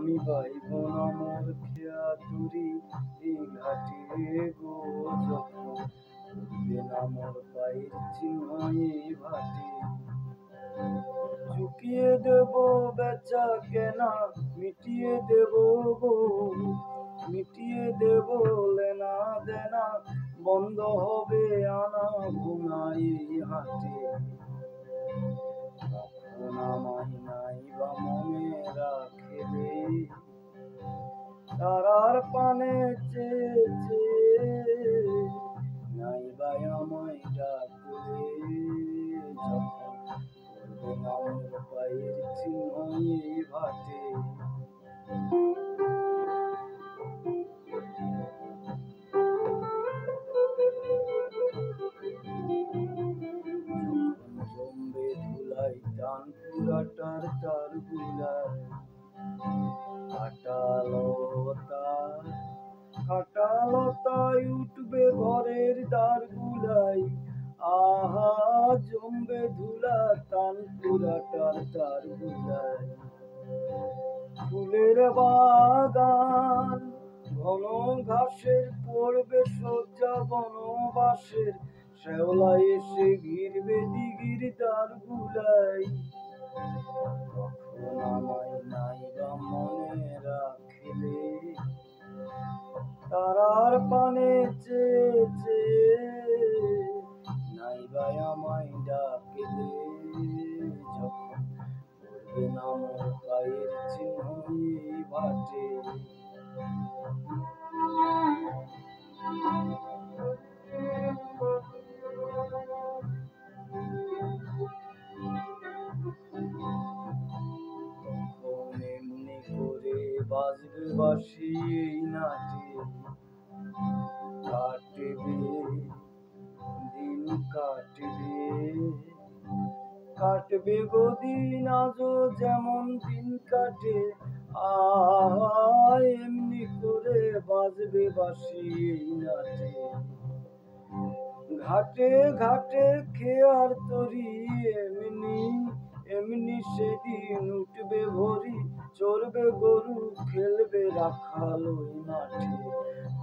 আমি পাইব না মোর খেয়া তুরি এই ঘাটে গো যখন উঠবে না মোর পায়ের চিহ্ন এই ভাটে। চুকিয়ে দেব বেচা কেনা মিটিয়ে দেব গো, মিটিয়ে দেব লেনা দেনা, বন্ধ হবে আনা গোনা এই হাটে। তখন আমায় নাই বা মনে রাখবে, তারার পানে চেয়ে চেয়ে নাই বা আমায় ডাকবে, যখন পড়বে না মোর পায়ের চিহ্ন এই ভাটে। জমবে ধুলাই টান পুরাটার তার গুলাই, কাটালতায় উঠবে ঘরের দ্বার গুলাই। আহা জমবে ধুলা টান পুরাটার তার গুলাই। ফুলের বাগান ঘন ঘাসের পড়বে সজ্জা বনবাসের, শ্যাওলা এসে ঘিরবে দিঘির দ্বার গুলাই। তখন আমায় নাই বা মনে রাখলে, তারার পানে চেয়ে চেয়ে নাই বা আমায় ডাকলে, যখন পড়বে না মোর পায়ের চিহ্ন এই ভাটে। তখন এমনি করে বাজবে বাঁশি এই নাটে, কাটবে দিন কাটবে, কাটবে গো দিন আজও যেমন দিন কাটে। এমনি করে বাজবে বাঁশি এই নাটে। ঘাটে ঘাটে খেয়ার তরি এমনি এমনি সেদিন উঠবে ভরি, চড়বে গরু খেলবে রাখাল ওই মাঠে।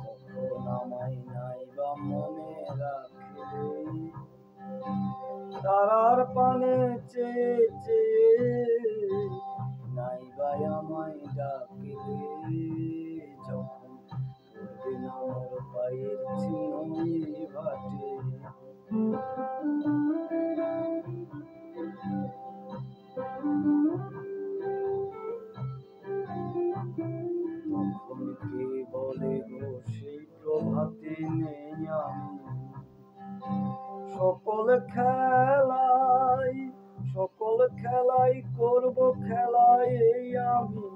তখন আমায় নাই বা মনে রাখলে, তারার পানে চেয়ে চেয়ে নাই বা আমায় ডাকলে, যখন পড়বে না মোর পায়ের চিহ্ন এই ভাটে। তখন কে বলে গো সেই প্রভাতে নেই আমি, সকল খেলাই করব খেলাই এই আমি।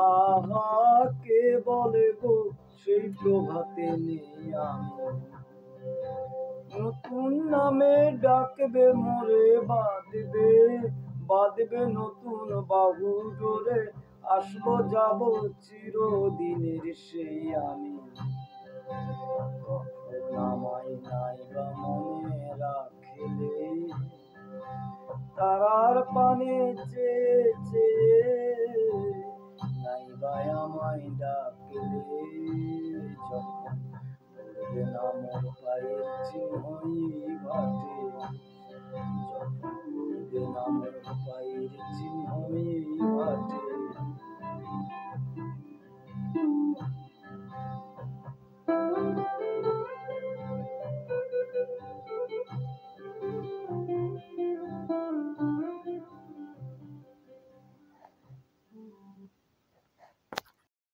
আহা কে বলে গো সেই প্রভাতে নেই আমি, নতুন নামে ডাকবে মোরে বাঁধবে, বাঁধবে নতুন বাহু ডোরে, আসবো যাব চিরদিনের সেই আমি। তখন আমায় নাই বা মনে রাখলে, তারার পানে চেয়ে চেয়ে